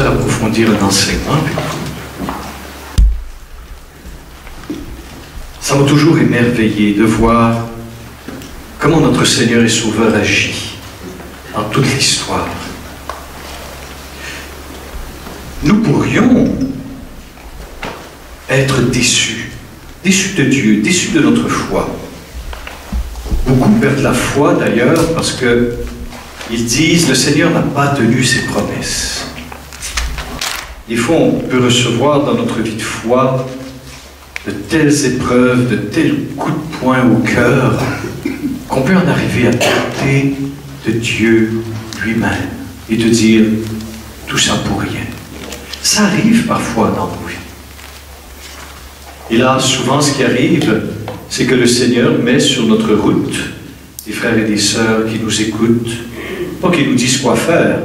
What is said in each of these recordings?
approfondir un enseignement avec vous. Ça m'a toujours émerveillé de voir comment notre Seigneur et Sauveur agit dans toute l'histoire. Nous pourrions être déçus de Dieu, déçus de notre foi. Beaucoup perdent la foi d'ailleurs parce qu'ils disent « le Seigneur n'a pas tenu ses promesses ». Des fois, on peut recevoir dans notre vie de foi de telles épreuves, de tels coups de poing au cœur, qu'on peut en arriver à douter de Dieu lui-même et de dire tout ça pour rien. Ça arrive parfois dans nos vies. Et là, souvent, ce qui arrive, c'est que le Seigneur met sur notre route des frères et des sœurs qui nous écoutent, pas qui nous disent quoi faire,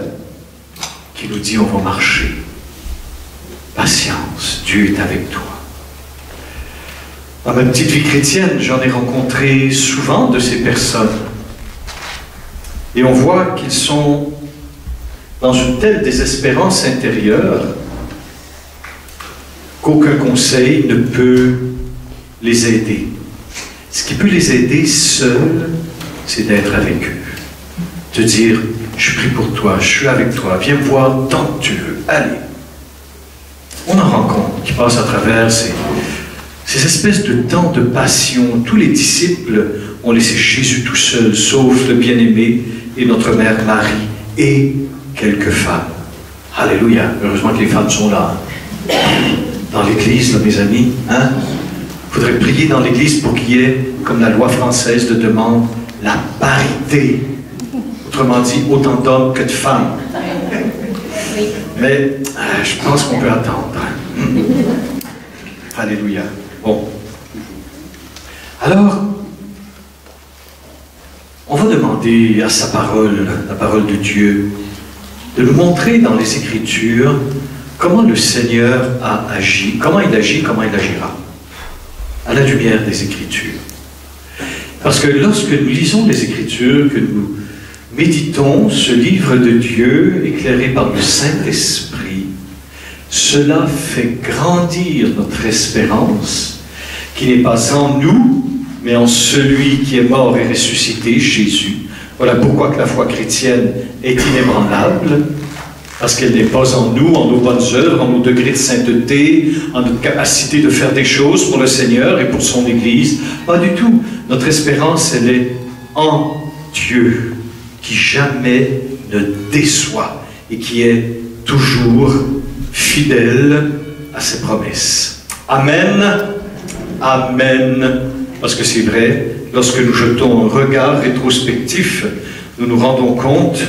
qui nous disent on va marcher. Patience, Dieu est avec toi. Dans ma petite vie chrétienne, j'en ai rencontré souvent de ces personnes. Et on voit qu'ils sont dans une telle désespérance intérieure qu'aucun conseil ne peut les aider. Ce qui peut les aider seuls, c'est d'être avec eux. De dire, je prie pour toi, je suis avec toi, viens me voir tant que tu veux, allez. On en rencontre qui passent à travers ces espèces de temps de passion. Tous les disciples ont laissé Jésus tout seul, sauf le bien-aimé et notre mère Marie et quelques femmes. Alléluia. Heureusement que les femmes sont là. Dans l'Église, là, mes amis, hein? Il faudrait prier dans l'Église pour qu'il y ait, comme la loi française le demande, la parité. Autrement dit, autant d'hommes que de femmes. Mais je pense qu'on peut attendre. Alléluia. Bon. Alors, on va demander à sa parole, la parole de Dieu, de nous montrer dans les Écritures comment le Seigneur a agi, comment il agira, à la lumière des Écritures. Parce que lorsque nous lisons les Écritures, que nous méditons ce livre de Dieu éclairé par le Saint-Esprit, cela fait grandir notre espérance, qui n'est pas en nous, mais en celui qui est mort et ressuscité, Jésus. Voilà pourquoi que la foi chrétienne est inébranlable, parce qu'elle n'est pas en nous, en nos bonnes œuvres, en nos degrés de sainteté, en notre capacité de faire des choses pour le Seigneur et pour son Église. Pas du tout. Notre espérance, elle est en Dieu, qui jamais ne déçoit et qui est toujours fidèle à ses promesses. Amen. Amen. Parce que c'est vrai, lorsque nous jetons un regard rétrospectif, nous nous rendons compte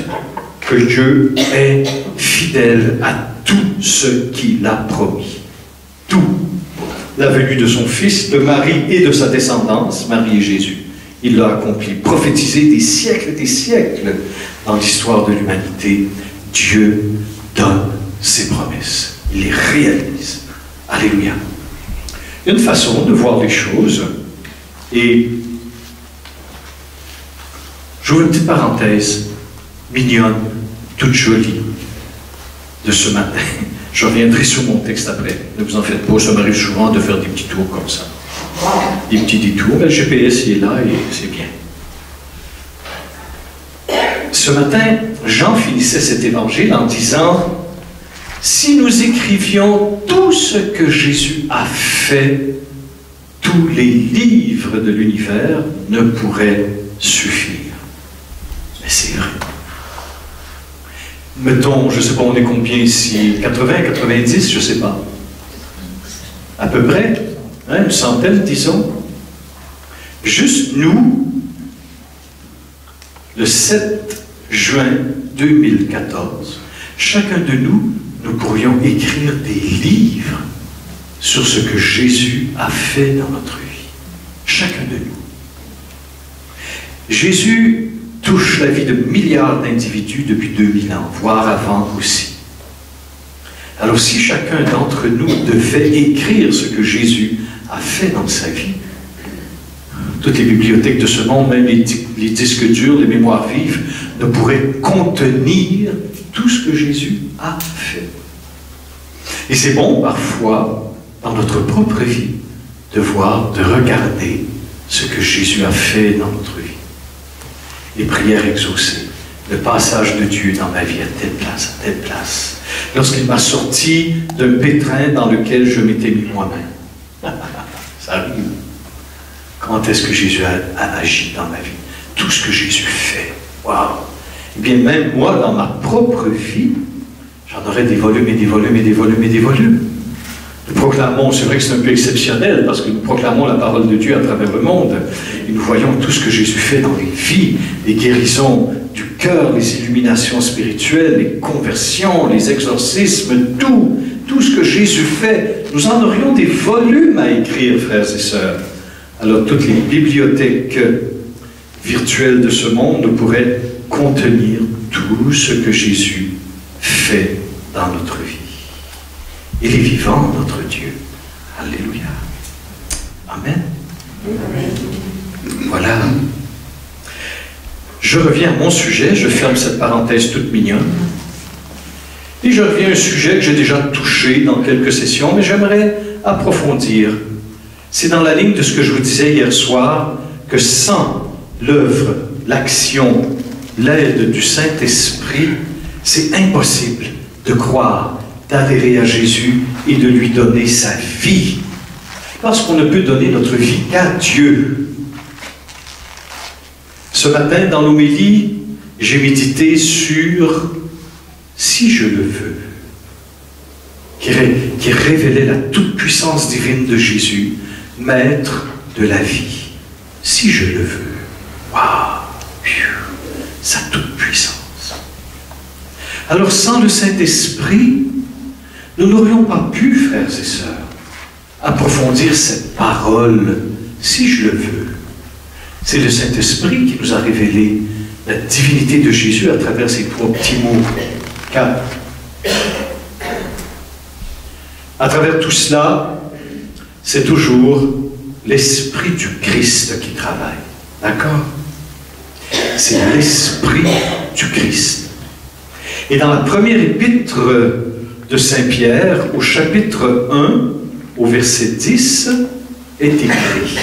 que Dieu est fidèle à tout ce qu'il a promis. Tout. La venue de son Fils, de Marie et de sa descendance, Marie et Jésus. Il l'a accompli, prophétisé des siècles dans l'histoire de l'humanité. Dieu donne ses promesses. Il les réalise. Alléluia. Il y a une façon de voir les choses, et j'ouvre une petite parenthèse mignonne, toute jolie, de ce matin. Je reviendrai sur mon texte après. Ne vous en faites pas, ça m'arrive souvent de faire des petits tours comme ça. Des petits détours, mais le GPS il est là et c'est bien. Ce matin, Jean finissait cet évangile en disant « Si nous écrivions tout ce que Jésus a fait, tous les livres de l'univers ne pourraient suffire. » Mais c'est vrai. Mettons, je ne sais pas, on est combien ici? 80, 90, je ne sais pas. À peu près, hein, une centaine, disons. Juste nous, le 7 juin 2014, chacun de nous, nous pourrions écrire des livres sur ce que Jésus a fait dans notre vie. Chacun de nous. Jésus touche la vie de milliards d'individus depuis 2000 ans, voire avant aussi. Alors si chacun d'entre nous devait écrire ce que Jésus a fait dans sa vie, toutes les bibliothèques de ce monde, même les disques durs, les mémoires vives, ne pourraient contenir tout ce que Jésus a fait. Et c'est bon, parfois, dans notre propre vie, de voir, de regarder ce que Jésus a fait dans notre vie. Les prières exaucées, le passage de Dieu dans ma vie à telle place, à telle place. Lorsqu'il m'a sorti d'un pétrin dans lequel je m'étais mis moi-même. Ça arrive. Comment est-ce que Jésus a agi dans ma vie? Tout ce que Jésus fait. Waouh! Eh bien, même moi, dans ma propre vie, j'en aurais des volumes et des volumes et des volumes et des volumes. Nous proclamons, c'est vrai que c'est un peu exceptionnel, parce que nous proclamons la parole de Dieu à travers le monde, et nous voyons tout ce que Jésus fait dans les vies, les guérisons du cœur, les illuminations spirituelles, les conversions, les exorcismes, tout ce que Jésus fait. Nous en aurions des volumes à écrire, frères et sœurs. Alors toutes les bibliothèques virtuelles de ce monde pourraient contenir tout ce que Jésus fait dans notre vie. Il est vivant, notre Dieu. Alléluia. Amen. Voilà. Je reviens à mon sujet, je ferme cette parenthèse toute mignonne. Et je reviens à un sujet que j'ai déjà touché dans quelques sessions, mais j'aimerais approfondir. C'est dans la ligne de ce que je vous disais hier soir, que sans l'œuvre, l'action, l'aide du Saint-Esprit, c'est impossible de croire, d'adhérer à Jésus et de lui donner sa vie. Parce qu'on ne peut donner notre vie qu'à Dieu. Ce matin, dans l'homélie, j'ai médité sur « Si je le veux », qui révélait la toute-puissance divine de Jésus, maître de la vie. Si je le veux. Waouh! Sa toute-puissance. Alors, sans le Saint-Esprit, nous n'aurions pas pu, frères et sœurs, approfondir cette parole, si je le veux. C'est le Saint-Esprit qui nous a révélé la divinité de Jésus à travers ces trois petits mots. 4. À travers tout cela, c'est toujours l'Esprit du Christ qui travaille. D'accord? C'est l'Esprit du Christ. Et dans la première épître de Saint Pierre, au chapitre 1, au verset 10, est écrit.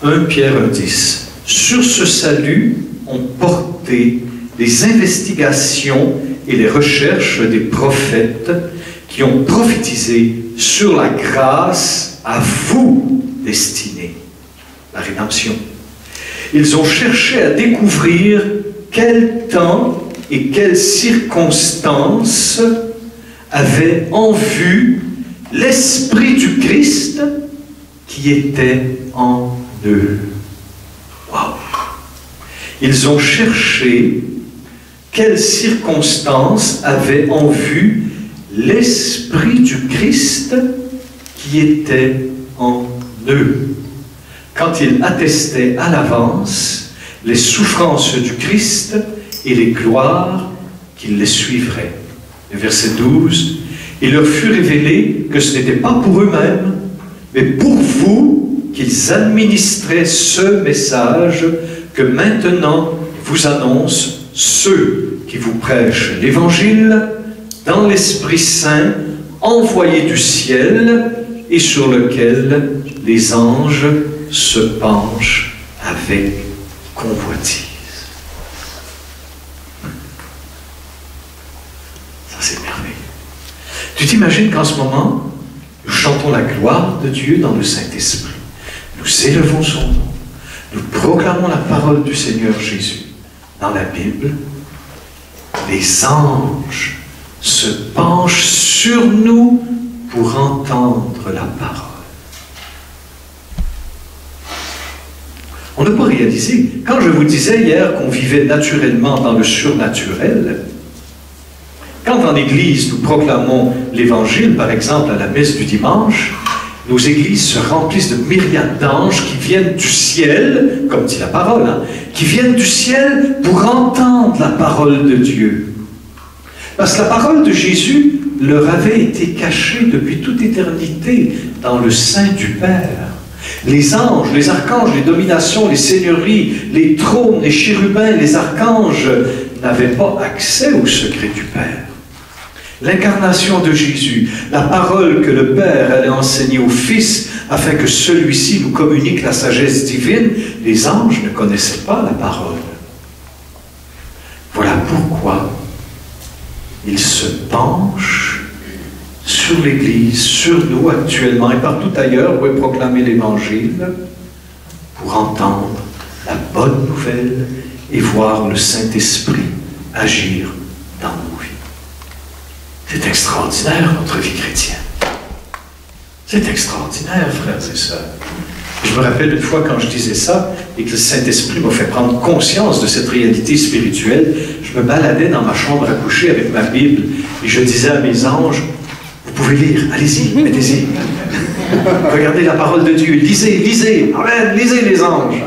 1 Pierre 1,10. Sur ce salut ont porté les investigations et les recherches des prophètes qui ont prophétisé sur la grâce à vous destinée, la rédemption. Ils ont cherché à découvrir quel temps et quelles circonstances avait en vue l'Esprit du Christ qui était en eux. Wow. Ils ont cherché quelles circonstances avait en vue l'Esprit du Christ qui était en eux, quand il attestait à l'avance les souffrances du Christ et les gloires qui les suivraient. Le verset 12, il leur fut révélé que ce n'était pas pour eux-mêmes, mais pour vous qu'ils administraient ce message que maintenant vous annoncent ceux qui vous prêchent l'Évangile dans l'Esprit Saint envoyé du ciel et sur lequel les anges se penchent avec convoitise. Ça, c'est merveilleux. Tu t'imagines qu'en ce moment, nous chantons la gloire de Dieu dans le Saint-Esprit. Nous élevons son nom. Nous proclamons la parole du Seigneur Jésus. Dans la Bible, les anges se penchent sur nous pour entendre la parole. On n'a pas réalisé. Quand je vous disais hier qu'on vivait naturellement dans le surnaturel, quand en Église nous proclamons l'Évangile, par exemple à la messe du dimanche, nos églises se remplissent de myriades d'anges qui viennent du ciel, comme dit la parole, hein, qui viennent du ciel pour entendre la parole de Dieu. Parce que la parole de Jésus leur avait été cachée depuis toute éternité dans le sein du Père. Les anges, les archanges, les dominations, les seigneuries, les trônes, les chérubins, les archanges n'avaient pas accès au secret du Père. L'incarnation de Jésus, la parole que le Père allait enseigner au Fils afin que celui-ci nous communique la sagesse divine, les anges ne connaissaient pas la parole. Voilà pourquoi ils se penchent sur l'Église, sur nous actuellement et partout ailleurs où est proclamé l'Évangile, pour entendre la bonne nouvelle et voir le Saint-Esprit agir dans nos vies. C'est extraordinaire, notre vie chrétienne. C'est extraordinaire, frères et sœurs. Je me rappelle une fois quand je disais ça et que le Saint-Esprit m'a fait prendre conscience de cette réalité spirituelle, je me baladais dans ma chambre à coucher avec ma Bible et je disais à mes anges, vous pouvez lire, allez-y, mettez-y. Regardez la parole de Dieu, lisez, lisez, amen, lisez les anges.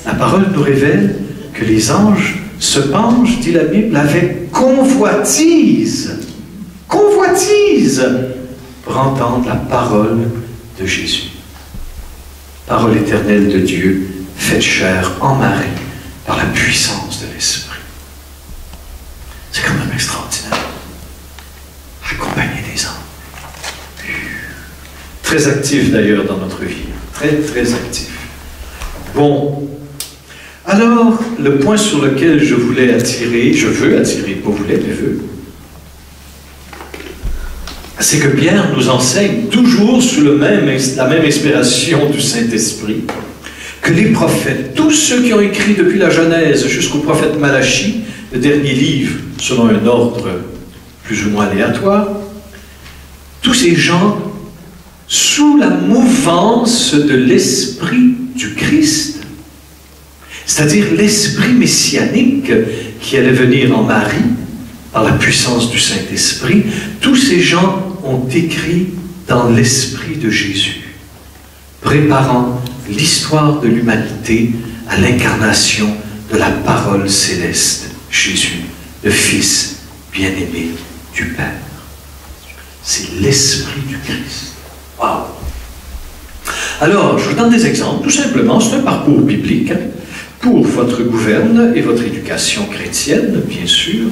La parole nous révèle que les anges se penchent, dit la Bible, avec convoitise, pour entendre la parole de Jésus. Parole éternelle de Dieu, faite chair en Marie, par la puissance de l'Esprit. C'est quand même extraordinaire. Accompagner les anges. Très actif d'ailleurs dans notre vie. Très, très actif. Bon. Alors, le point sur lequel je veux attirer, pas voulais, mais veux, c'est que Pierre nous enseigne toujours sous la même inspiration du Saint-Esprit que les prophètes, tous ceux qui ont écrit depuis la Genèse jusqu'au prophète Malachie, le dernier livre selon un ordre plus ou moins aléatoire, tous ces gens, sous la mouvance de l'Esprit du Christ, c'est-à-dire l'Esprit messianique qui allait venir en Marie, par la puissance du Saint-Esprit, tous ces gens ont écrit dans l'Esprit de Jésus, préparant l'histoire de l'humanité à l'incarnation de la parole céleste, Jésus, le Fils bien-aimé du Père. C'est l'Esprit du Christ. Wow! Alors, je vous donne des exemples, tout simplement, c'est un parcours biblique, pour votre gouverne et votre éducation chrétienne, bien sûr.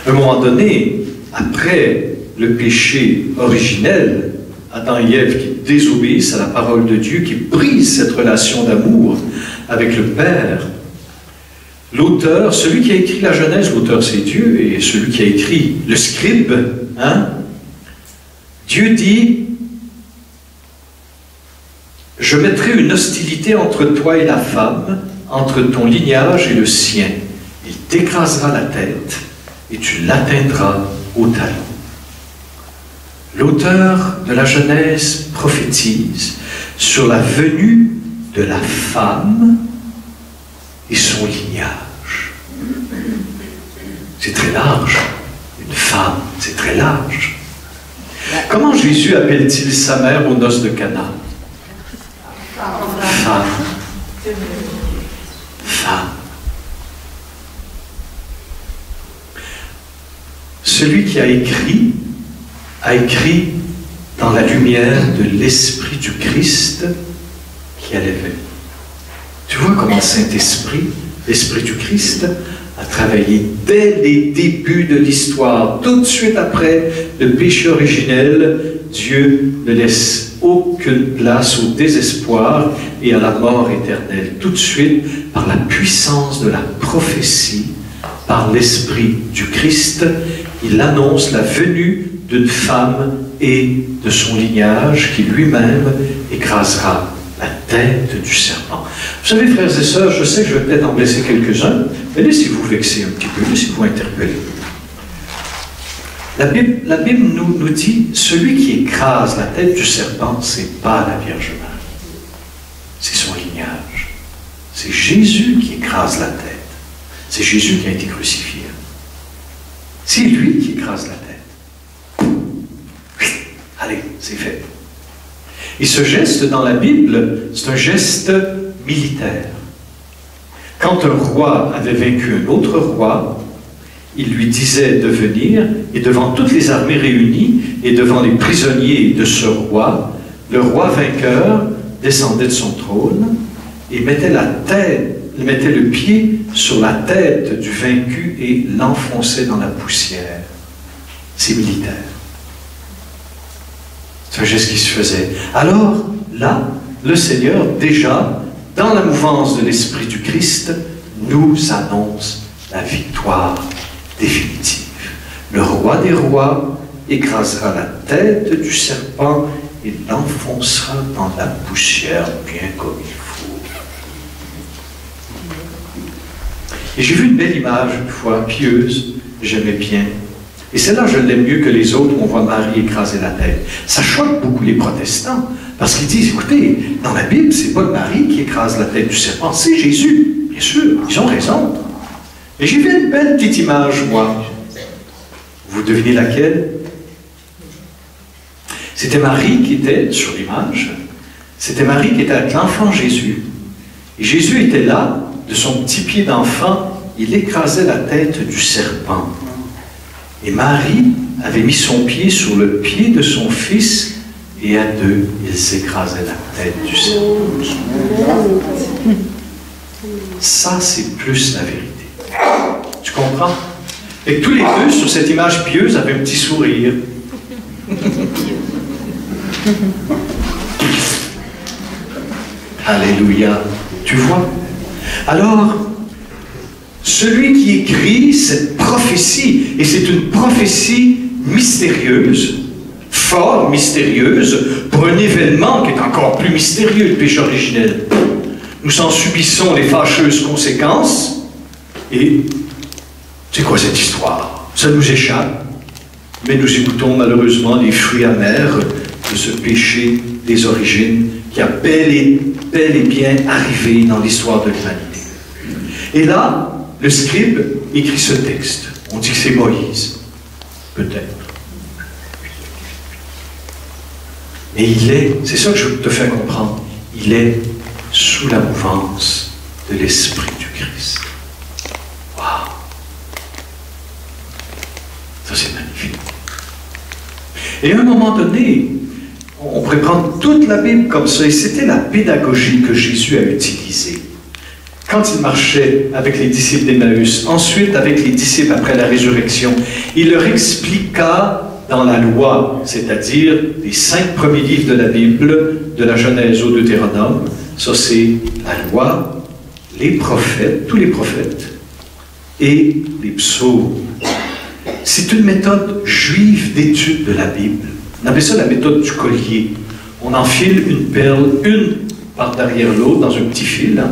À un moment donné, après le péché originel, Adam et Ève qui désobéissent à la parole de Dieu, qui brisent cette relation d'amour avec le Père, l'auteur, celui qui a écrit la Genèse, l'auteur c'est Dieu, et celui qui a écrit le scribe, Dieu dit, « Je mettrai une hostilité entre toi et la femme, entre ton lignage et le sien. Il t'écrasera la tête et tu l'atteindras au talon. » L'auteur de la Genèse prophétise sur la venue de la femme et son lignage. C'est très large. Une femme, c'est très large. Comment Jésus appelle-t-il sa mère aux noces de Cana? Femme. Femme. Celui qui a écrit dans la lumière de l'Esprit du Christ qui allait venir. Tu vois comment le Saint-Esprit, l'Esprit du Christ, a travaillé dès les débuts de l'histoire. Tout de suite après le péché originel, Dieu ne laisse aucune place au désespoir et à la mort éternelle. Tout de suite, par la puissance de la prophétie, par l'Esprit du Christ, il annonce la venue d'une femme et de son lignage qui lui-même écrasera la tête du serpent. Vous savez, frères et sœurs, je sais que je vais peut-être en blesser quelques-uns, mais laissez-vous vexer un petit peu, laissez-vous interpeller. La Bible nous dit, celui qui écrase la tête du serpent, ce n'est pas la Vierge Marie, c'est son lignage. C'est Jésus qui écrase la tête. C'est Jésus qui a été crucifié. C'est lui qui écrase la tête. Allez, c'est fait. Et ce geste dans la Bible, c'est un geste militaire. Quand un roi avait vaincu un autre roi, il lui disait de venir, et devant toutes les armées réunies, et devant les prisonniers de ce roi, le roi vainqueur descendait de son trône, et mettait le pied sur la tête du vaincu, et l'enfonçait dans la poussière. C'est militaire. C'est un geste qui se faisait. Alors, là, le Seigneur, déjà, dans la mouvance de l'Esprit du Christ, nous annonce la victoire définitive. Le roi des rois écrasera la tête du serpent et l'enfoncera dans la poussière bien comme il faut. Et j'ai vu une belle image une fois, pieuse, j'aimais bien. Et celle-là, je l'aime mieux que les autres où on voit Marie écraser la tête. Ça choque beaucoup les protestants, parce qu'ils disent, écoutez, dans la Bible, c'est pas Marie qui écrase la tête du serpent, c'est Jésus. Bien sûr, ils ont raison. Et j'ai vu une belle petite image, moi. Vous devinez laquelle? C'était Marie qui était, sur l'image, c'était Marie qui était avec l'enfant Jésus. Et Jésus était là, de son petit pied d'enfant, il écrasait la tête du serpent. Et Marie avait mis son pied sur le pied de son fils, et à deux, ils écrasaient la tête du serpent. Ça, c'est plus la vérité. Tu comprends? Et tous les deux, sur cette image pieuse, avaient un petit sourire. Alléluia. Tu vois? Alors, celui qui écrit cette prophétie, et c'est une prophétie mystérieuse, fort mystérieuse, pour un événement qui est encore plus mystérieux, le péché originel. Nous en subissons les fâcheuses conséquences, et c'est quoi cette histoire? Ça nous échappe, mais nous écoutons malheureusement les fruits amers de ce péché des origines qui a bel et bien arrivé dans l'histoire de l'humanité. Et là, le scribe écrit ce texte. On dit que c'est Moïse. Peut-être. Mais il est, c'est ça que je te fais comprendre, il est sous la mouvance de l'Esprit du Christ. Waouh! Ça, c'est magnifique. Et à un moment donné, on pourrait prendre toute la Bible comme ça, et c'était la pédagogie que Jésus a utilisée. Quand il marchait avec les disciples d'Emmaüs, ensuite avec les disciples après la résurrection, il leur expliqua dans la loi, c'est-à-dire les 5 premiers livres de la Bible, de la Genèse au Deutéronome, ça c'est la loi, les prophètes, tous les prophètes, et les psaumes. C'est une méthode juive d'étude de la Bible. On appelle ça la méthode du collier. On enfile une perle, une par derrière l'autre, dans un petit fil. Hein.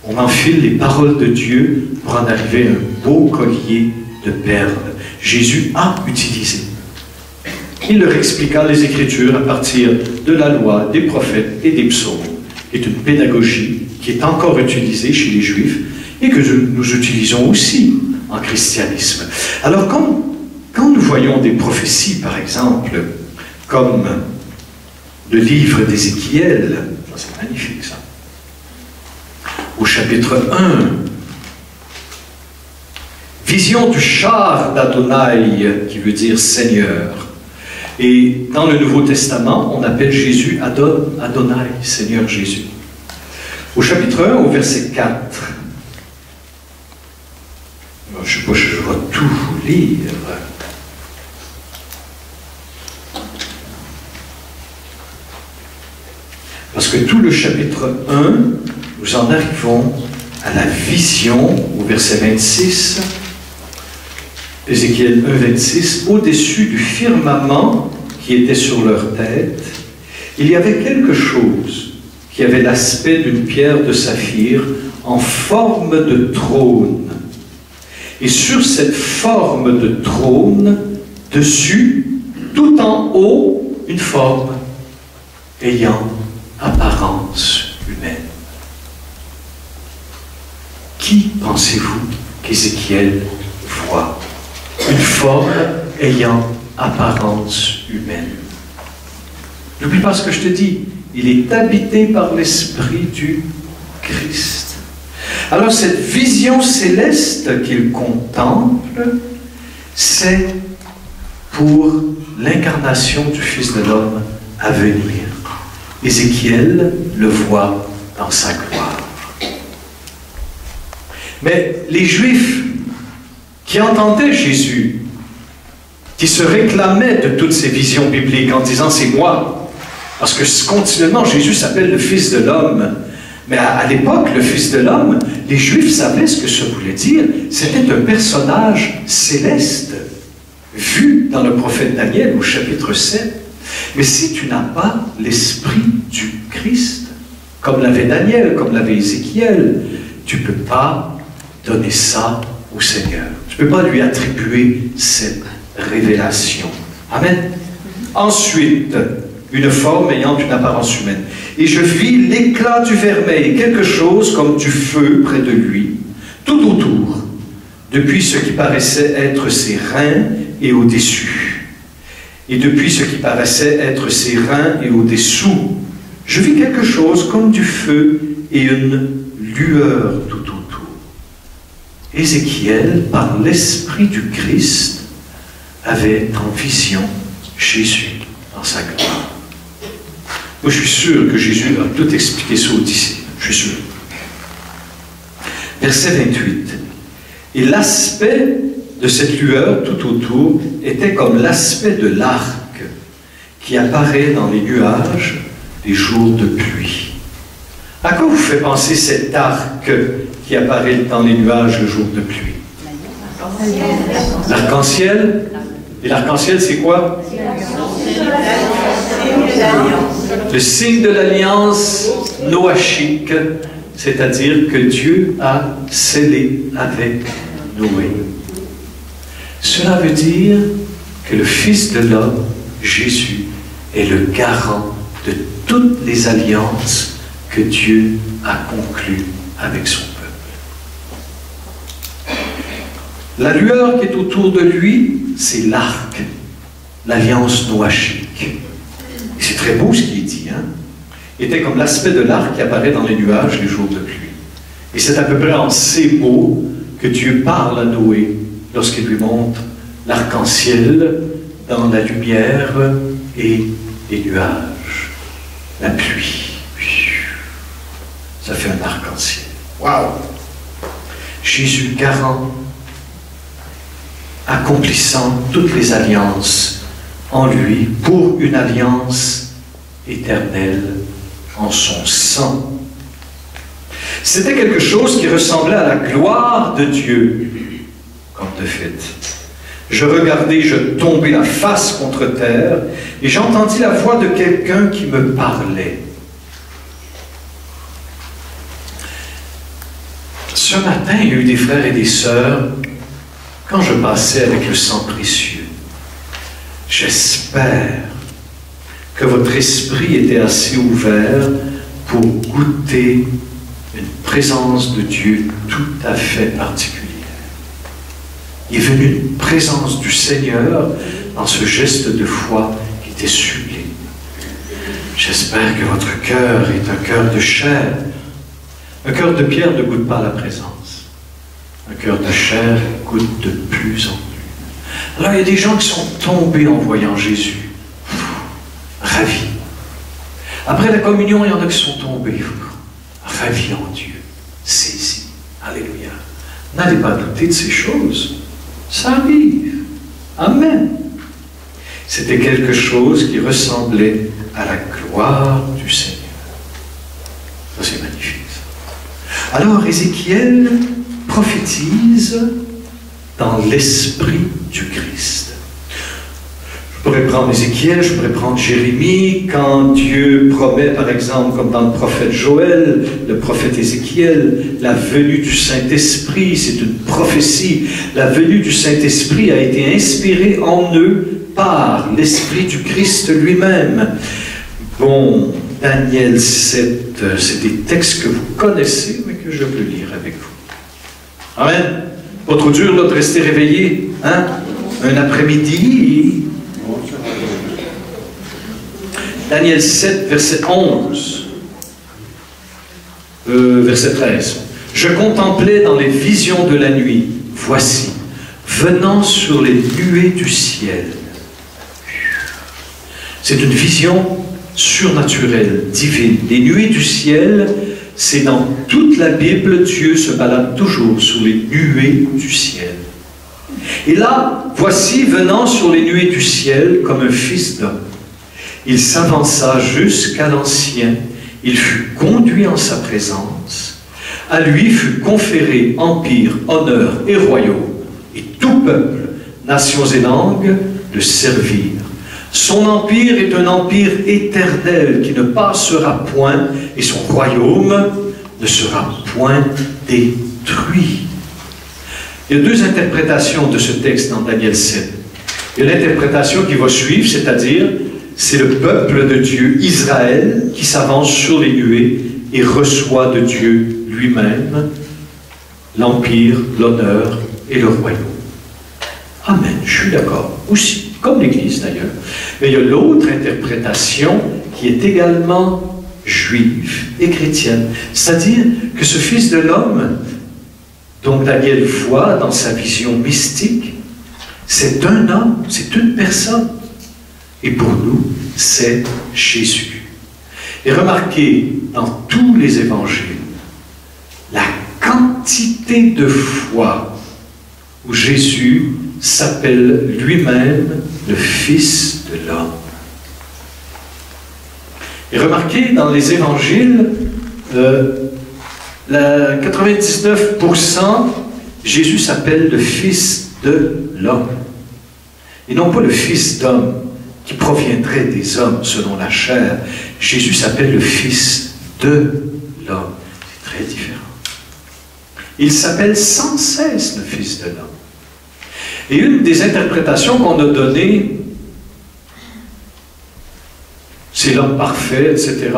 On enfile les paroles de Dieu pour en arriver à un beau collier de perles. Jésus a utilisé. Il leur expliqua les Écritures à partir de la loi, des prophètes et des psaumes. C'est une pédagogie qui est encore utilisée chez les Juifs et que nous utilisons aussi en christianisme. Alors, quand nous voyons des prophéties, par exemple, comme le livre d'Ézéchiel, c'est magnifique ça, au chapitre 1, vision du char d'Adonai, qui veut dire Seigneur. Et dans le Nouveau Testament, on appelle Jésus Adonai, Seigneur Jésus. Au chapitre 1, au verset 4, je ne sais pas si je vais tout vous lire. Parce que tout le chapitre 1, nous en arrivons à la vision, au verset 26, Ézéchiel 1, 26, au-dessus du firmament qui était sur leur tête, il y avait quelque chose qui avait l'aspect d'une pierre de saphir en forme de trône. Et sur cette forme de trône, dessus, tout en haut, une forme ayant apparence humaine. Qui pensez-vous qu'Ézéchiel voit? Une forme ayant apparence humaine. N'oublie pas ce que je te dis. Il est habité par l'Esprit du Christ. Alors cette vision céleste qu'il contemple, c'est pour l'incarnation du Fils de l'homme à venir. Ézéchiel le voit dans sa gloire. Mais les Juifs qui entendaient Jésus qui se réclamait de toutes ces visions bibliques en disant « c'est moi ». Parce que continuellement, Jésus s'appelle le Fils de l'homme. Mais à l'époque, le Fils de l'homme, les Juifs savaient ce que ça voulait dire. C'était un personnage céleste, vu dans le prophète Daniel au chapitre 7. Mais si tu n'as pas l'esprit du Christ, comme l'avait Daniel, comme l'avait Ézéchiel, tu ne peux pas donner ça au Seigneur. Tu ne peux pas lui attribuer cette révélation. Amen. Ensuite, une forme ayant une apparence humaine. Et je vis l'éclat du vermeil, quelque chose comme du feu près de lui, tout autour, depuis ce qui paraissait être ses reins et au-dessus. Et depuis ce qui paraissait être ses reins et au-dessous, je vis quelque chose comme du feu et une lueur tout autour. Ézéchiel, par l'Esprit du Christ, avait en vision Jésus dans sa gloire. Moi, je suis sûr que Jésus a tout expliqué ça aux disciples. Je suis sûr. Verset 28. Et l'aspect de cette lueur tout autour était comme l'aspect de l'arc qui apparaît dans les nuages les jours de pluie. À quoi vous fait penser cet arc qui apparaît dans les nuages le jour de pluie? L'arc-en-ciel. Et l'arc-en-ciel, c'est quoi? Le signe de l'alliance noachique, c'est-à-dire que Dieu a scellé avec Noé. Cela veut dire que le Fils de l'homme, Jésus, est le garant de toutes les alliances que Dieu a conclues avec son peuple. La lueur qui est autour de lui, c'est l'arc, l'alliance noachique. Et c'est très beau ce qui est dit, hein? Il était comme l'aspect de l'arc qui apparaît dans les nuages les jours de pluie. Et c'est à peu près en ces mots que Dieu parle à Noé lorsqu'il lui montre l'arc-en-ciel dans la lumière et les nuages, la pluie. Ça fait un arc-en-ciel. Waouh! Jésus garant, accomplissant toutes les alliances en lui pour une alliance éternelle en son sang. C'était quelque chose qui ressemblait à la gloire de Dieu, comme de fait. Je regardai, je tombai la face contre terre, et j'entendis la voix de quelqu'un qui me parlait. Ce matin, il y a eu des frères et des sœurs, quand je passais avec le sang précieux. J'espère que votre esprit était assez ouvert pour goûter une présence de Dieu tout à fait particulière. Il est venu une présence du Seigneur dans ce geste de foi qui était sublime. J'espère que votre cœur est un cœur de chair. Un cœur de pierre ne goûte pas la présence. Un cœur de chair goûte de plus en plus. Alors il y a des gens qui sont tombés en voyant Jésus. Ravis. Après la communion, il y en a qui sont tombés. Ravis en Dieu. Saisis. Alléluia. N'allez pas douter de ces choses. Ça arrive. Amen. C'était quelque chose qui ressemblait à la gloire du Seigneur. Ça, c'est magnifique. Ça. Alors, Ézéchiel prophétise dans l'esprit du Christ. Je pourrais prendre Ézéchiel, je pourrais prendre Jérémie, quand Dieu promet, par exemple, comme dans le prophète Joël, le prophète Ézéchiel, la venue du Saint-Esprit, c'est une prophétie. La venue du Saint-Esprit a été inspirée en eux par l'Esprit du Christ lui-même. Bon, Daniel 7, c'est des textes que vous connaissez, mais que je veux lire avec vous. Amen. Pas trop dur là, de rester réveillé, hein? Un après-midi. Daniel 7, verset 11, verset 13. Je contemplais dans les visions de la nuit, voici, venant sur les nuées du ciel. C'est une vision surnaturelle, divine. Les nuées du ciel, c'est dans toute la Bible, Dieu se balade toujours sur les nuées du ciel. Et là, voici venant sur les nuées du ciel comme un fils d'homme. Il s'avança jusqu'à l'Ancien, il fut conduit en sa présence. À lui fut conféré empire, honneur et royaume, et tout peuple, nations et langues le servirent. Son empire est un empire éternel qui ne passera point, et son royaume ne sera point détruit. Il y a deux interprétations de ce texte dans Daniel 7. Il y a l'interprétation qui va suivre, c'est-à-dire c'est le peuple de Dieu, Israël, qui s'avance sur les nuées et reçoit de Dieu lui-même l'empire, l'honneur et le royaume. Amen, je suis d'accord. Aussi, comme l'Église d'ailleurs. Mais il y a l'autre interprétation qui est également juive et chrétienne. C'est-à-dire que ce Fils de l'homme, dont Daniel voit dans sa vision mystique, c'est un homme, c'est une personne. Et pour nous, c'est Jésus. Et remarquez, dans tous les évangiles, la quantité de fois où Jésus s'appelle lui-même le Fils de l'homme. Et remarquez, dans les évangiles, 99%, Jésus s'appelle le Fils de l'homme. Et non pas le Fils d'homme qui proviendrait des hommes selon la chair. Jésus s'appelle le Fils de l'homme. C'est très différent. Il s'appelle sans cesse le Fils de l'homme. Et une des interprétations qu'on a données, c'est l'homme parfait, etc.,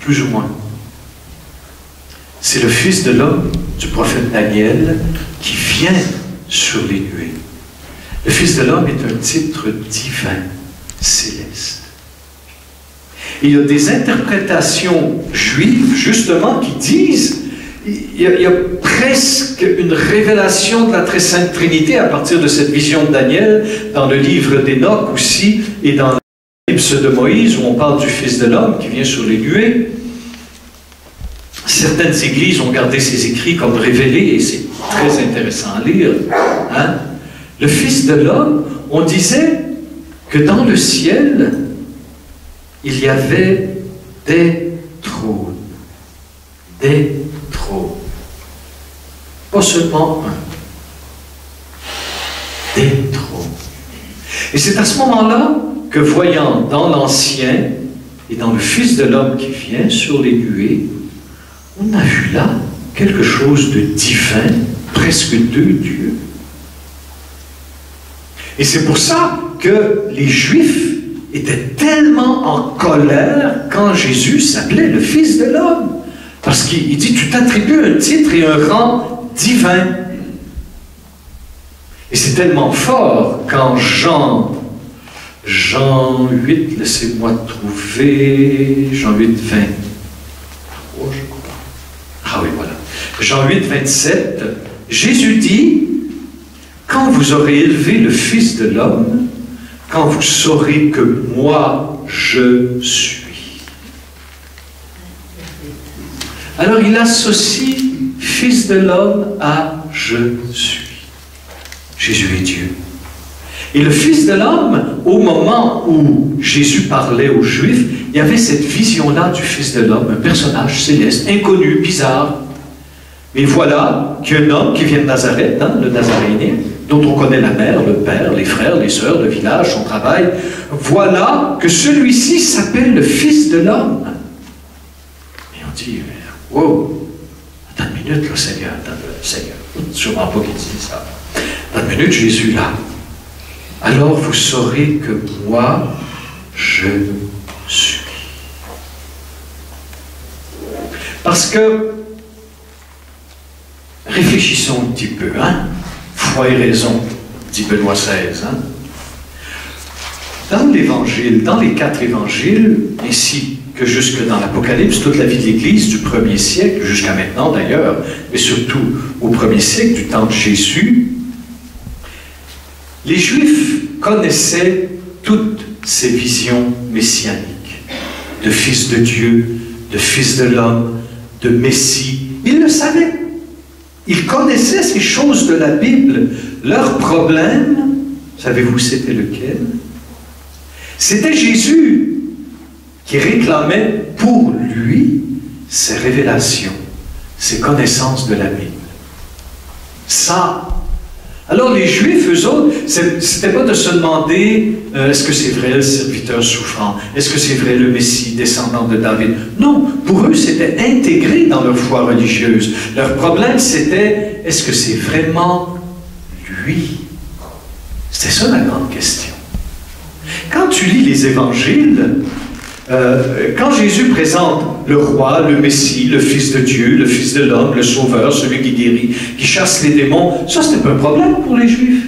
plus ou moins. C'est le Fils de l'homme du prophète Daniel qui vient sur les nuées. Le Fils de l'homme est un titre divin, céleste. Et il y a des interprétations juives, justement, qui disent il y a presque une révélation de la très sainte Trinité à partir de cette vision de Daniel, dans le livre d'Enoch aussi, et dans l'Épître de Moïse, où on parle du Fils de l'homme qui vient sur les nuées. Certaines églises ont gardé ces écrits comme révélés, et c'est très intéressant à lire. Hein? Le Fils de l'homme, on disait que dans le ciel, il y avait des trônes. Des trônes. Pas seulement un. Des trônes. Et c'est à ce moment-là que, voyant dans l'Ancien et dans le Fils de l'homme qui vient sur les nuées, on a vu là quelque chose de divin, presque deux dieux. Et c'est pour ça que les Juifs étaient tellement en colère quand Jésus s'appelait le Fils de l'homme. Parce qu'il dit, tu t'attribues un titre et un rang divin. Et c'est tellement fort quand Jean 8, laissez-moi trouver, Jean 8, 20. Oh, je crois. Ah oui, voilà. Jean 8, 27, Jésus dit, quand vous aurez élevé le Fils de l'homme, quand vous saurez que moi, je suis. Alors il associe Fils de l'homme à je suis. Jésus est Dieu. Et le Fils de l'homme, au moment où Jésus parlait aux Juifs, il y avait cette vision-là du Fils de l'homme, un personnage céleste, inconnu, bizarre. Mais voilà qu'un homme qui vient de Nazareth, hein, le Nazaréen, dont on connaît la mère, le père, les frères, les sœurs, le village, son travail, voilà que celui-ci s'appelle le Fils de l'homme. Et on dit, wow, attends une minute, là, Seigneur, sûrement pas qu'il dit ça. Attends une minute, Jésus là. Alors vous saurez que moi, je suis. Parce que, réfléchissons un petit peu, hein? Foi et raison, dit Benoît XVI. Hein? Dans l'Évangile, dans les 4 évangiles, ainsi que jusque dans l'Apocalypse, toute la vie de l'Église du 1er siècle, jusqu'à maintenant d'ailleurs, mais surtout au 1er siècle, du temps de Jésus, les Juifs connaissaient toutes ces visions messianiques, de Fils de Dieu, de Fils de l'homme, de Messie. Ils le savaient. Ils connaissaient ces choses de la Bible Leur problème, savez-vous c'était lequel? C'était Jésus qui réclamait pour lui ses révélations, ses connaissances de la Bible. Ça. Alors les Juifs, eux autres, c'était pas de se demander est-ce que c'est vrai le serviteur souffrant? Est-ce que c'est vrai le Messie descendant de David? Non, pour eux c'était intégré dans leur foi religieuse. Leur problème c'était est-ce que c'est vraiment lui? C'était ça la grande question. Quand tu lis les évangiles, quand Jésus présente le roi, le Messie, le Fils de Dieu, le Fils de l'homme, le Sauveur, celui qui guérit, qui chasse les démons, ça c'était pas un problème pour les Juifs.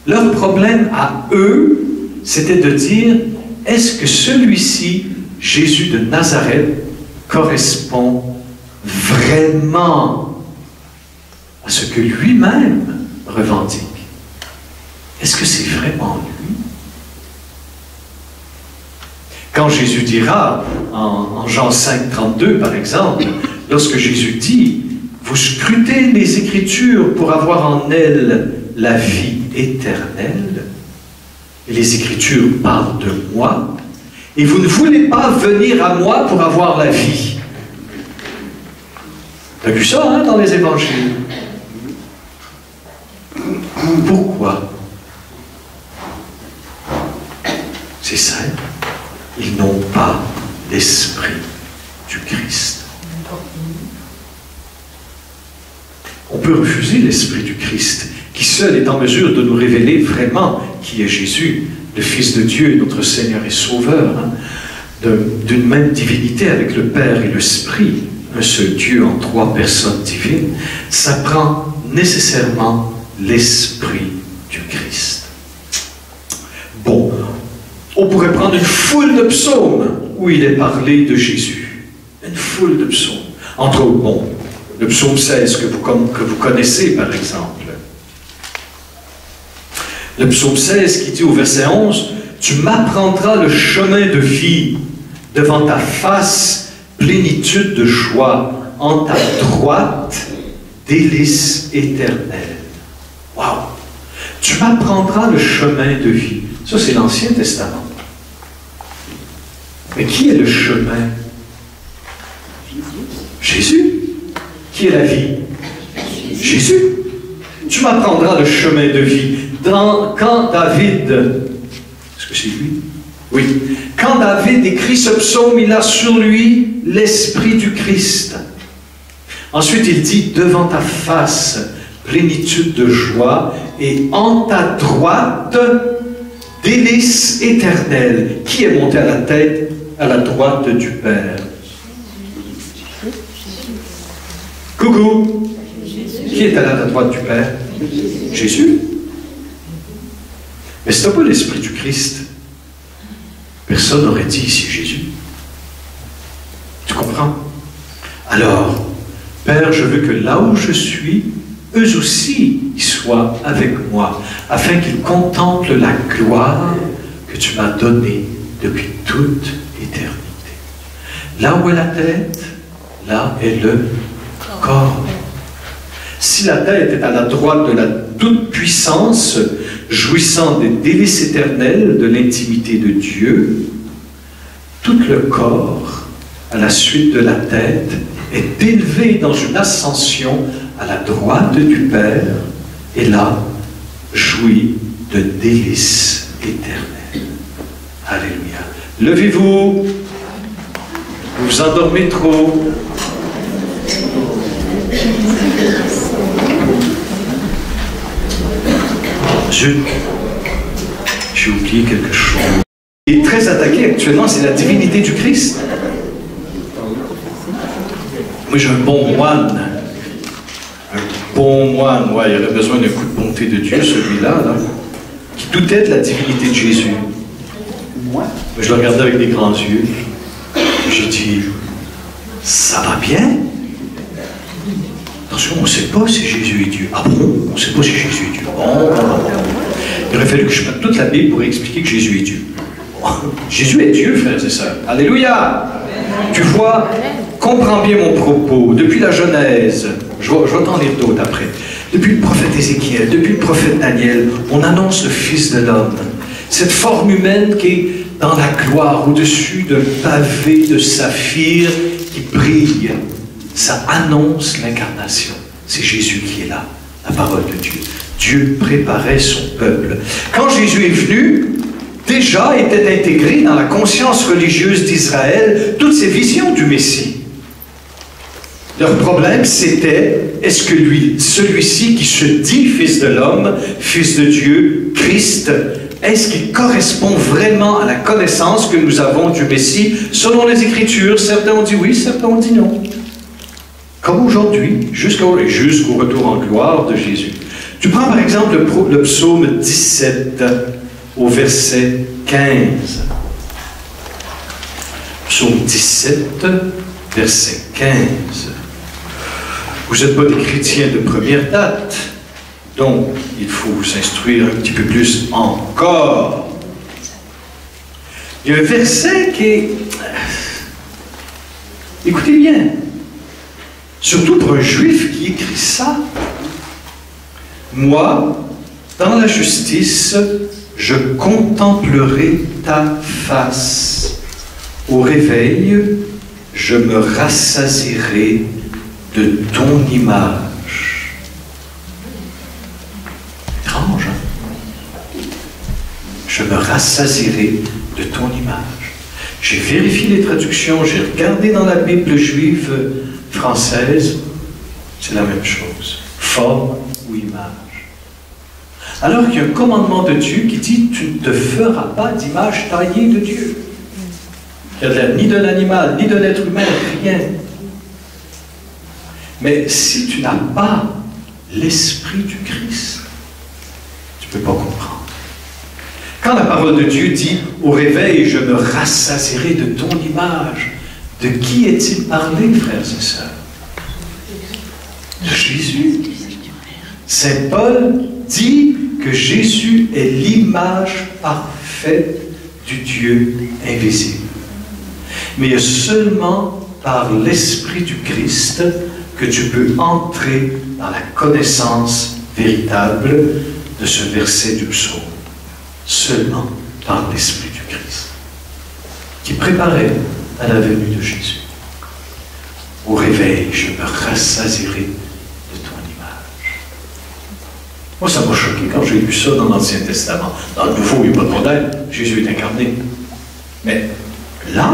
Leur problème à eux, c'était de dire, est-ce que celui-ci, Jésus de Nazareth, correspond vraiment à ce que lui-même revendique? Est-ce que c'est vraiment lui? Quand Jésus dira, en Jean 5, 32 par exemple, lorsque Jésus dit, vous scrutez les Écritures pour avoir en elles la vie éternelle, et les Écritures parlent de moi, et vous ne voulez pas venir à moi pour avoir la vie. Tu as vu ça hein, dans les évangiles? Pourquoi? C'est simple. Ils n'ont pas l'esprit du Christ. On peut refuser l'esprit du Christ, qui seul est en mesure de nous révéler vraiment qui est Jésus, le Fils de Dieu, notre Seigneur et Sauveur, hein, d'une même divinité avec le Père et l'Esprit, un seul Dieu en trois personnes divines. Ça prend nécessairement l'esprit du Christ. Bon. On pourrait prendre une foule de psaumes où il est parlé de Jésus. Une foule de psaumes. Entre autres, bon, le psaume 16 que vous connaissez, par exemple. Le psaume 16 qui dit au verset 11, « Tu m'apprendras le chemin de vie, devant ta face, plénitude de joie, en ta droite, délice éternelle. » Waouh! Tu m'apprendras le chemin de vie. Ça, c'est l'Ancien Testament. Mais qui est le chemin? Jésus. Qui est la vie? Jésus. Tu m'apprendras le chemin de vie. Quand David... Est-ce que c'est lui? Oui. Quand David écrit ce psaume, il a sur lui l'Esprit du Christ. Ensuite, il dit, devant ta face, plénitude de joie, et en ta droite, délice éternelle. Qui est monté à la tête, à la droite du Père? Coucou! Qui est à la droite du Père? Jésus. Mais ce n'est pas l'Esprit du Christ. Personne n'aurait dit ici Jésus. Tu comprends? Alors, Père, je veux que là où je suis, eux aussi ils soient avec moi, afin qu'ils contemplent la gloire que tu m'as donnée depuis toute éternité. Là où est la tête, là est le corps. Si la tête est à la droite de la toute-puissance, jouissant des délices éternelles de l'intimité de Dieu, tout le corps, à la suite de la tête, est élevé dans une ascension à la droite du Père, et là, jouit de délices éternelles. Alléluia. Levez-vous. Vous vous endormez trop. J'ai oublié quelque chose. Il est très attaqué actuellement, c'est la divinité du Christ. Moi, j'ai un bon moine. Un bon moine, ouais, il aurait besoin d'un coup de bonté de Dieu, celui-là, là, qui doutait de la divinité de Jésus. Moi, je le regardais avec des grands yeux. J'ai dit, ça va bien? Attention, on ne sait pas si Jésus est Dieu. Ah bon? On ne sait pas si Jésus est Dieu. Bon. Il aurait fallu que je prenne toute la Bible pour expliquer que Jésus est Dieu. Jésus est Dieu, frères et sœurs. Alléluia! Tu vois, comprends bien mon propos. Depuis la Genèse, je vais t'en lire d'autres après. Depuis le prophète Ézéchiel, depuis le prophète Daniel, on annonce le Fils de l'homme. Cette forme humaine qui est dans la gloire, au-dessus d'un pavé de saphir qui brille, ça annonce l'incarnation. C'est Jésus qui est là, la parole de Dieu. Dieu préparait son peuple. Quand Jésus est venu, déjà étaient intégrées dans la conscience religieuse d'Israël toutes ces visions du Messie. Leur problème, c'était, est-ce que celui-ci qui se dit Fils de l'homme, Fils de Dieu, Christ, est-ce qu'il correspond vraiment à la connaissance que nous avons du Messie selon les Écritures? Certains ont dit oui, certains ont dit non. Comme aujourd'hui, jusqu'au retour en gloire de Jésus. Tu prends par exemple le psaume 17 au verset 15. Psaume 17, verset 15. Vous n'êtes pas des chrétiens de première date, donc il faut vous instruire un petit peu plus encore. Il y a un verset qui est... Écoutez bien, surtout pour un juif qui écrit ça. Moi, dans la justice, je contemplerai ta face. Au réveil, je me rassasierai de ton image. Étrange, hein? Je me rassasierai de ton image. J'ai vérifié les traductions, j'ai regardé dans la Bible juive française, c'est la même chose. Forme ou image. Alors qu'il y a un commandement de Dieu qui dit « Tu ne te feras pas d'image taillée de Dieu ». Il n'y a ni de l'animal, ni de l'être humain, rien. Mais si tu n'as pas l'esprit du Christ, tu ne peux pas comprendre. Quand la parole de Dieu dit « Au réveil, je me rassasierai de ton image », de qui est-il parlé, frères et sœurs? De Jésus. Saint Paul dit que Jésus est l'image parfaite du Dieu invisible. Mais il y a seulement par l'Esprit du Christ que tu peux entrer dans la connaissance véritable de ce verset du psaume. Seulement par l'Esprit du Christ, qui préparait à la venue de Jésus. Au réveil, je me rassasierai de ton image. Moi, ça m'a choqué quand j'ai lu ça dans l'Ancien Testament. Dans le Nouveau, il n'y a pas de problème. Jésus est incarné. Mais là,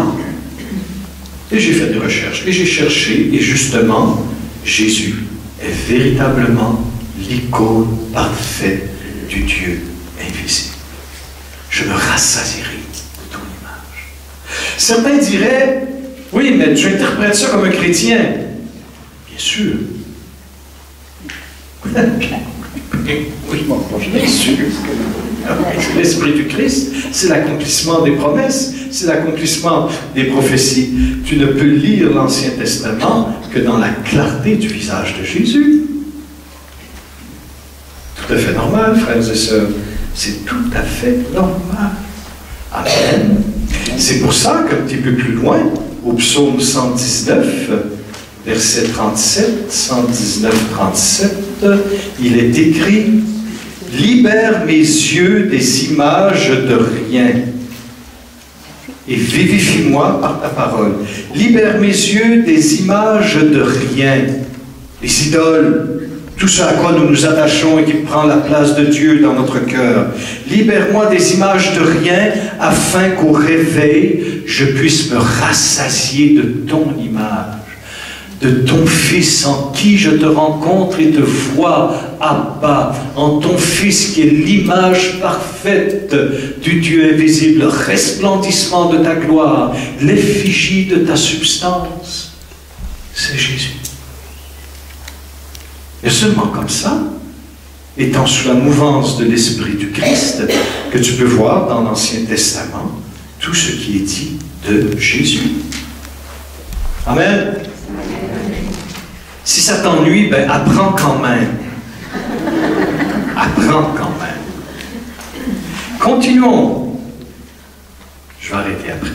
et j'ai fait des recherches, et j'ai cherché, et justement, Jésus est véritablement l'icône parfaite du Dieu invisible. Je me rassasierai de ton image. Certains diraient, oui, mais tu interprètes ça comme un chrétien. Bien sûr. Oui, bien sûr. C'est l'Esprit du Christ, c'est l'accomplissement des promesses, c'est l'accomplissement des prophéties. Tu ne peux lire l'Ancien Testament que dans la clarté du visage de Jésus. Tout à fait normal, frères et sœurs. C'est tout à fait normal. Amen. C'est pour ça qu'un petit peu plus loin, au psaume 119, verset 37, 119, 37, il est écrit « Libère mes yeux des images de rien et vivifie-moi par ta parole. Libère mes yeux des images de rien, les idoles, tout ce à quoi nous nous attachons et qui prend la place de Dieu dans notre cœur. Libère-moi des images de rien, afin qu'au réveil, je puisse me rassasier de ton image, de ton Fils en qui je te rencontre et te vois, Abba, en ton Fils qui est l'image parfaite du Dieu invisible, resplendissement de ta gloire, l'effigie de ta substance. C'est Jésus. Et seulement comme ça, étant sous la mouvance de l'Esprit du Christ, que tu peux voir dans l'Ancien Testament tout ce qui est dit de Jésus. Amen. Si ça t'ennuie, ben apprends quand même. Apprends quand même. Continuons. Je vais arrêter après.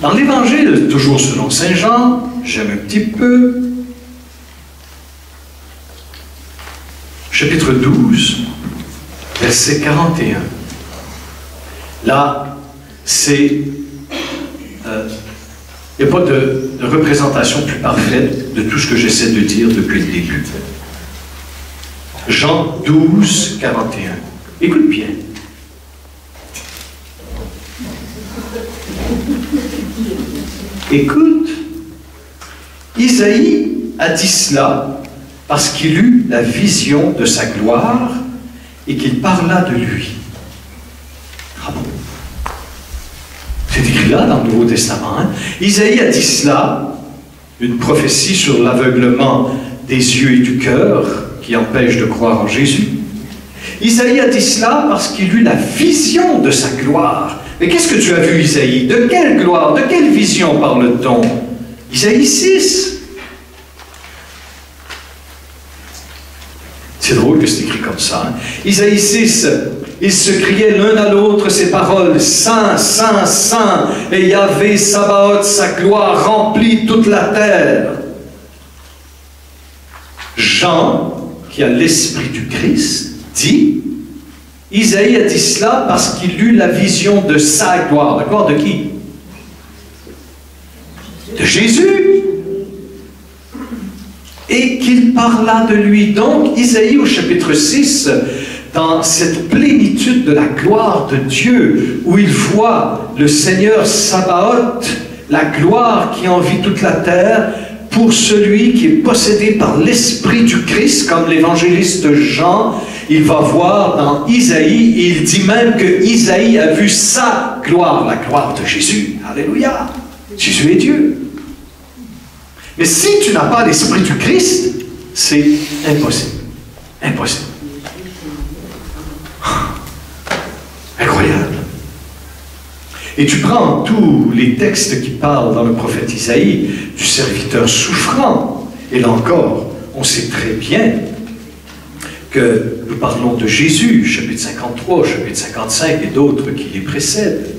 Dans l'Évangile, toujours selon Saint Jean, j'aime un petit peu. chapitre 12, verset 41. Là, c'est... il n'y a pas de représentation plus parfaite de tout ce que j'essaie de dire depuis le début. Jean 12, 41. Écoute bien. Écoute, Isaïe a dit cela parce qu'il eut la vision de sa gloire et qu'il parla de lui. Ah bon? C'est écrit là dans le Nouveau Testament. Hein? Isaïe a dit cela, une prophétie sur l'aveuglement des yeux et du cœur qui empêche de croire en Jésus. Isaïe a dit cela parce qu'il eut la vision de sa gloire. Mais qu'est-ce que tu as vu, Isaïe? De quelle gloire, de quelle vision parle-t-on? Isaïe 6. C'est drôle que c'est écrit comme ça. Hein? Isaïe 6, ils se criaient l'un à l'autre ces paroles, Saint, Saint, Saint, et Yahvé Sabaoth, sa gloire remplit toute la terre. Jean, qui a l'esprit du Christ, dit, Isaïe a dit cela parce qu'il eut la vision de sa gloire. La gloire de qui? De Jésus. Et qu'il parla de lui. Donc, Isaïe au chapitre 6, dans cette plénitude de la gloire de Dieu, où il voit le Seigneur Sabaoth, la gloire qui envie toute la terre, pour celui qui est possédé par l'Esprit du Christ, comme l'évangéliste Jean, il va voir dans Isaïe, et il dit même que Isaïe a vu sa gloire, la gloire de Jésus. Alléluia! Jésus est Dieu. Mais si tu n'as pas l'Esprit du Christ, c'est impossible. Impossible. Incroyable. Et tu prends tous les textes qui parlent dans le prophète Isaïe du serviteur souffrant. Et là encore, on sait très bien que nous parlons de Jésus, chapitre 53, chapitre 55 et d'autres qui les précèdent.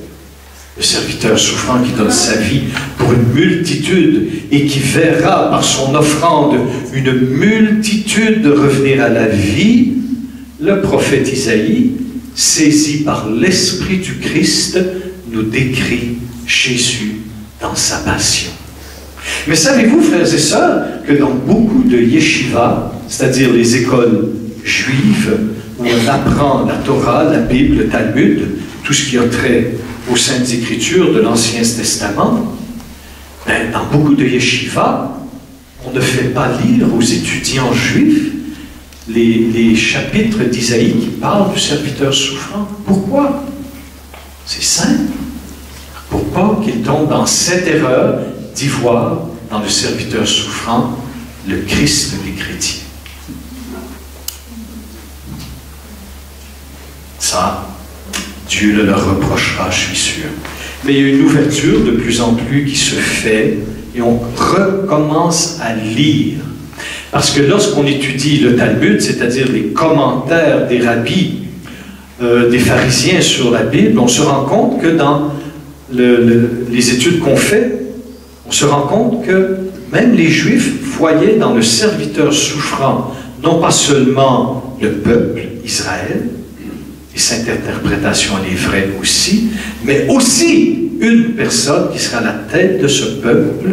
Le serviteur souffrant qui donne sa vie pour une multitude et qui verra par son offrande une multitude revenir à la vie, le prophète Isaïe, saisi par l'Esprit du Christ, nous décrit Jésus dans sa passion. Mais savez-vous, frères et sœurs, que dans beaucoup de yeshivas, c'est-à-dire les écoles juives, où on apprend la Torah, la Bible, le Talmud, tout ce qui a trait aux Saintes Écritures de l'Ancien Testament, ben, dans beaucoup de yeshivas, on ne fait pas lire aux étudiants juifs les chapitres d'Isaïe qui parlent du serviteur souffrant. Pourquoi? C'est simple. Pour pas qu'ils tombent dans cette erreur d'y voir dans le serviteur souffrant le Christ des chrétiens. Ça, Dieu le leur reprochera, je suis sûr. Mais il y a une ouverture de plus en plus qui se fait et on recommence à lire. Parce que lorsqu'on étudie le Talmud, c'est-à-dire les commentaires des rabbis, des pharisiens sur la Bible, on se rend compte que dans les études qu'on fait, on se rend compte que même les Juifs voyaient dans le serviteur souffrant non pas seulement le peuple, Israël, et cette interprétation elle est vraie aussi, mais aussi une personne qui sera la tête de ce peuple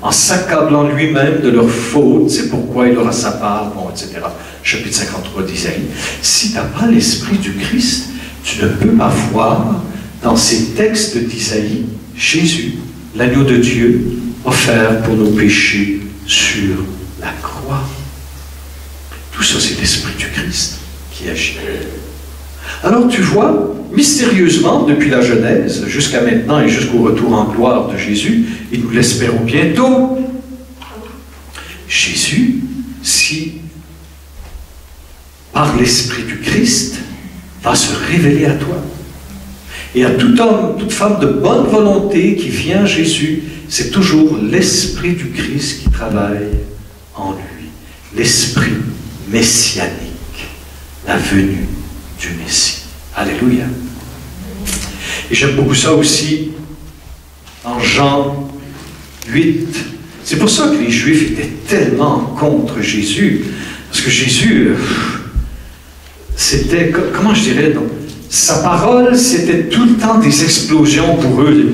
en s'accablant lui-même de leurs fautes, c'est pourquoi il aura sa part, bon, etc. Chapitre 53 d'Isaïe. Si tu n'as pas l'Esprit du Christ, tu ne peux pas voir dans ces textes d'Isaïe Jésus, l'agneau de Dieu, offert pour nos péchés sur la croix. Tout ça, c'est l'Esprit du Christ qui agit. Alors tu vois, mystérieusement, depuis la Genèse jusqu'à maintenant et jusqu'au retour en gloire de Jésus, et nous l'espérons bientôt, Jésus, si par l'Esprit du Christ, va se révéler à toi. Et à tout homme, toute femme de bonne volonté qui vient à Jésus, c'est toujours l'Esprit du Christ qui travaille en lui. L'Esprit messianique, la venue du Messie. Alléluia. Et j'aime beaucoup ça aussi en Jean 8. C'est pour ça que les Juifs étaient tellement contre Jésus. Parce que Jésus, c'était, comment je dirais, donc, sa parole, c'était tout le temps des explosions pour eux.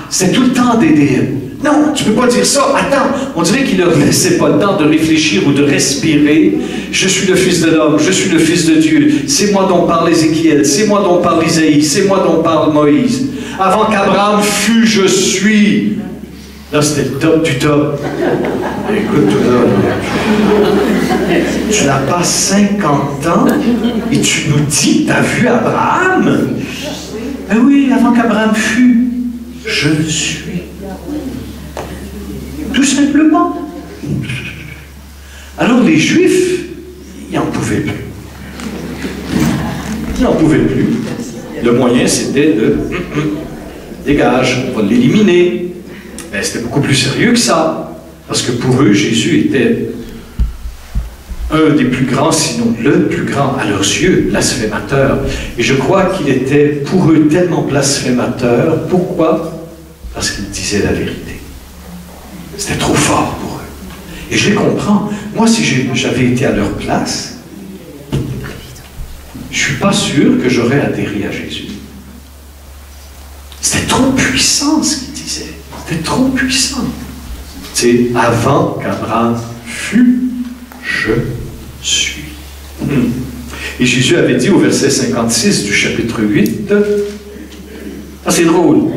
C'était tout le temps des non, tu ne peux pas dire ça. Attends, on dirait qu'il ne leur laissait pas le temps de réfléchir ou de respirer. Je suis le Fils de l'homme, je suis le Fils de Dieu. C'est moi dont parle Ézéchiel, c'est moi dont parle Isaïe, c'est moi dont parle Moïse. Avant qu'Abraham fût, je suis. Là, c'était le top du top. Écoute, tu n'as pas 50 ans et tu nous dis, t'as vu Abraham? Ben oui, avant qu'Abraham fût, je suis. Tout simplement. Alors les Juifs, ils n'en pouvaient plus. Ils n'en pouvaient plus. Le moyen, c'était de dégage, on va l'éliminer. Mais c'était beaucoup plus sérieux que ça. Parce que pour eux, Jésus était un des plus grands, sinon le plus grand à leurs yeux, blasphémateur. Et je crois qu'il était pour eux tellement blasphémateur. Pourquoi? Parce qu'il disait la vérité. C'était trop fort pour eux. Et je les comprends. Moi, si j'avais été à leur place, je ne suis pas sûr que j'aurais adhéré à Jésus. C'était trop puissant ce qu'il disait. C'était trop puissant. C'est avant qu'Abraham fût, je suis. Et Jésus avait dit au verset 56 du chapitre 8, ça c'est drôle.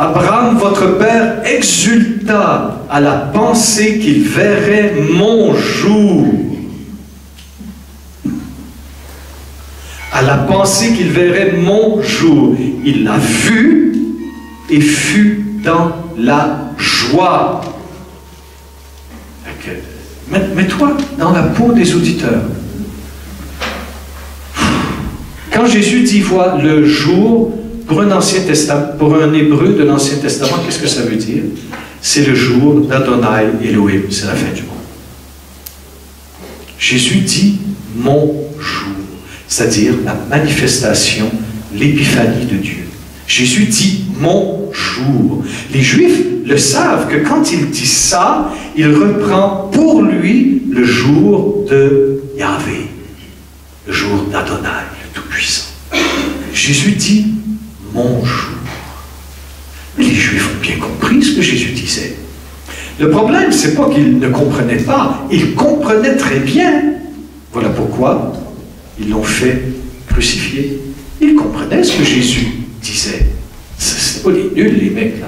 Abraham, votre père, exulta à la pensée qu'il verrait mon jour. À la pensée qu'il verrait mon jour. Il l'a vu et fut dans la joie. Mets-toi dans la peau des auditeurs. Quand Jésus dit, vois, le jour, pour un Ancien Testament, pour un Hébreu de l'Ancien Testament, qu'est-ce que ça veut dire? C'est le jour d'Adonai Elohim, c'est la fin du monde. Jésus dit mon jour, c'est-à-dire la manifestation, l'épiphanie de Dieu. Jésus dit mon jour. Les Juifs le savent que quand il dit ça, il reprend pour lui le jour de Yahvé, le jour d'Adonai, le Tout-Puissant. Jésus dit mon jour. Mais les Juifs ont bien compris ce que Jésus disait. Le problème, c'est pas qu'ils ne comprenaient pas, ils comprenaient très bien. Voilà pourquoi ils l'ont fait crucifier. Ils comprenaient ce que Jésus disait. C'est pas les nuls, les mecs, là.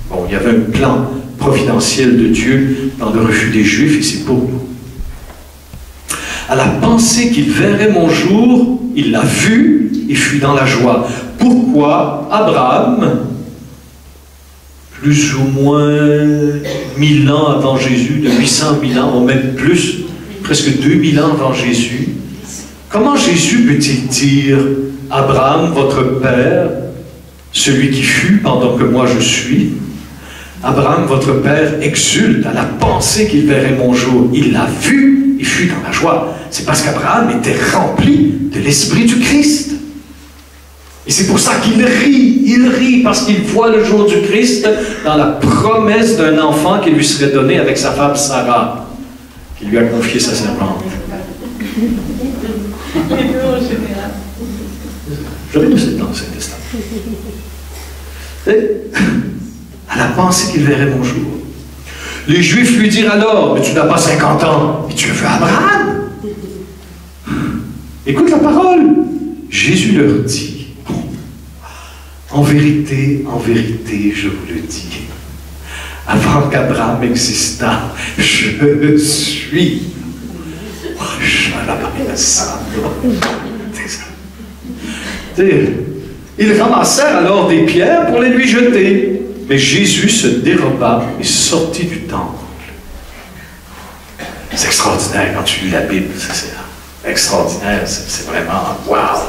Bon, il y avait un plan providentiel de Dieu dans le refus des Juifs, et c'est pour nous. À la pensée qu'il verrait mon jour, il l'a vu et fut dans la joie. Pourquoi Abraham, plus ou moins 1000 ans avant Jésus, de 800 000 ans, ou même plus, presque 2000 ans avant Jésus, comment Jésus peut-il dire « Abraham, votre père, celui qui fut pendant que moi je suis », Abraham, votre père, exulte à la pensée qu'il verrait mon jour. Il l'a vu et fut dans la joie. C'est parce qu'Abraham était rempli de l'Esprit du Christ. Et c'est pour ça qu'il rit. Il rit parce qu'il voit le jour du Christ dans la promesse d'un enfant qui lui serait donné avec sa femme Sarah, qui lui a confié sa servante. J'avais lu ça dans l'Ancien Testament. À la pensée qu'il verrait mon jour. Les Juifs lui dirent alors, mais tu n'as pas 50 ans, et tu veux Abraham? Écoute la parole. Jésus leur dit, en vérité, je vous le dis, avant qu'Abraham existât, je suis. Ils ramassèrent alors des pierres pour les lui jeter. Mais Jésus se déroba et sortit du temple. C'est extraordinaire quand tu lis la Bible. C'est extraordinaire. C'est vraiment waouh.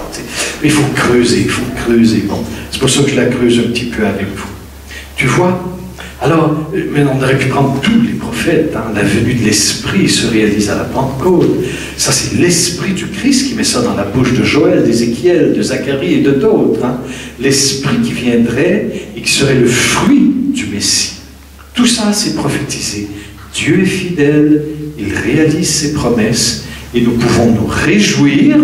Mais il faut creuser, il faut creuser. Bon, c'est pour ça que je la creuse un petit peu avec vous. Tu vois? Alors, mais on aurait pu prendre tous les prophètes. Hein, la venue de l'Esprit se réalise à la Pentecôte. Ça, c'est l'Esprit du Christ qui met ça dans la bouche de Joël, d'Ézéchiel, de Zacharie et de d'autres. Hein. L'Esprit qui viendrait et qui serait le fruit du Messie. Tout ça, c'est prophétisé. Dieu est fidèle, il réalise ses promesses. Et nous pouvons nous réjouir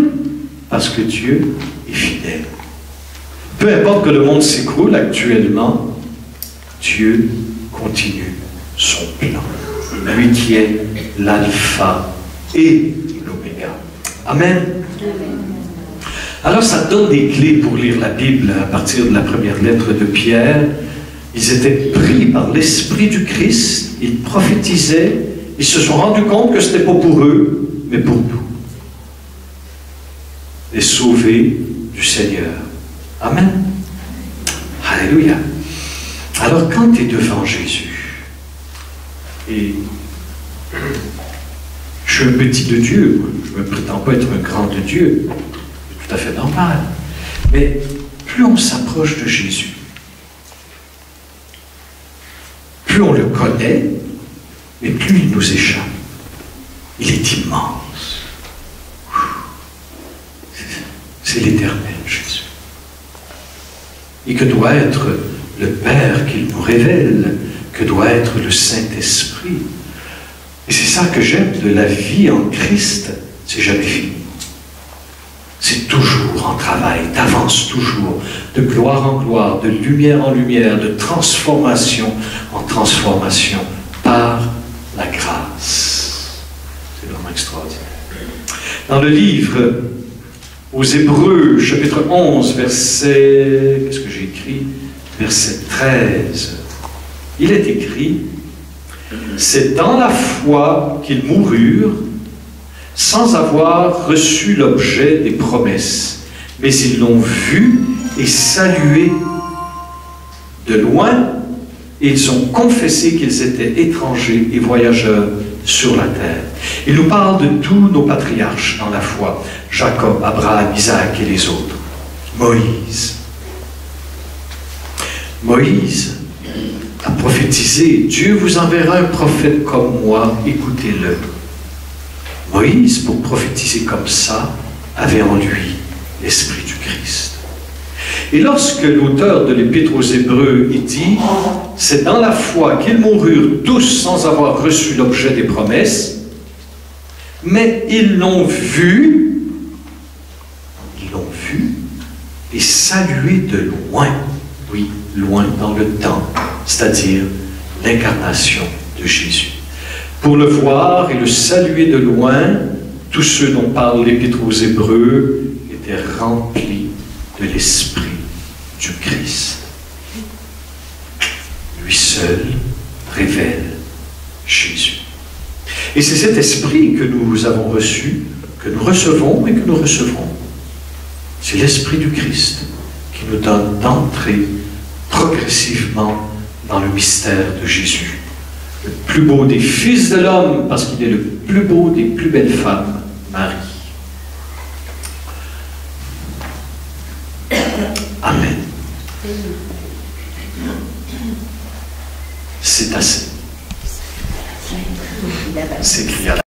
parce que Dieu est fidèle. Peu importe que le monde s'écroule actuellement, Dieu continue son plan. Lui qui est l'alpha et l'oméga. Amen. Alors ça donne des clés pour lire la Bible à partir de la première lettre de Pierre. Ils étaient pris par l'Esprit du Christ, ils prophétisaient, ils se sont rendus compte que ce n'était pas pour eux, mais pour nous. Les sauvés du Seigneur. Amen. Alléluia. Alors quand tu es devant Jésus, et je suis un petit de Dieu, je ne me prétends pas être un grand de Dieu, c'est tout à fait normal, mais plus on s'approche de Jésus, plus on le connaît, mais plus il nous échappe. Il est immense. C'est l'Éternel, Jésus. Et que doit être le Père qu'il nous révèle, que doit être le Saint-Esprit. Et c'est ça que j'aime de la vie en Christ, c'est jamais fini. C'est toujours en travail, t'avances toujours, de gloire en gloire, de lumière en lumière, de transformation en transformation, par la grâce. C'est vraiment extraordinaire. Dans le livre aux Hébreux, chapitre 11, verset, qu'est-ce que j'ai écrit? Verset 13. Il est écrit, « C'est dans la foi qu'ils moururent, sans avoir reçu l'objet des promesses, mais ils l'ont vu et salué de loin, et ils ont confessé qu'ils étaient étrangers et voyageurs sur la terre. » Il nous parle de tous nos patriarches dans la foi, Jacob, Abraham, Isaac et les autres. Moïse. Moïse a prophétisé, « Dieu vous enverra un prophète comme moi, écoutez-le. » Moïse, pour prophétiser comme ça, avait en lui l'Esprit du Christ. Et lorsque l'auteur de l'Épître aux Hébreux dit « C'est dans la foi qu'ils moururent tous sans avoir reçu l'objet des promesses, mais ils l'ont vu et salué de loin. » Oui, loin dans le temps, c'est-à-dire l'incarnation de Jésus. Pour le voir et le saluer de loin, tous ceux dont parle l'Épître aux Hébreux étaient remplis de l'Esprit du Christ. Lui seul révèle Jésus. Et c'est cet Esprit que nous avons reçu, que nous recevons et que nous recevrons. C'est l'Esprit du Christ qui nous donne d'entrer progressivement dans le mystère de Jésus. Le plus beau des fils de l'homme, parce qu'il est le plus beau des plus belles femmes, Marie. Amen. C'est assez. C'est qu'il y a la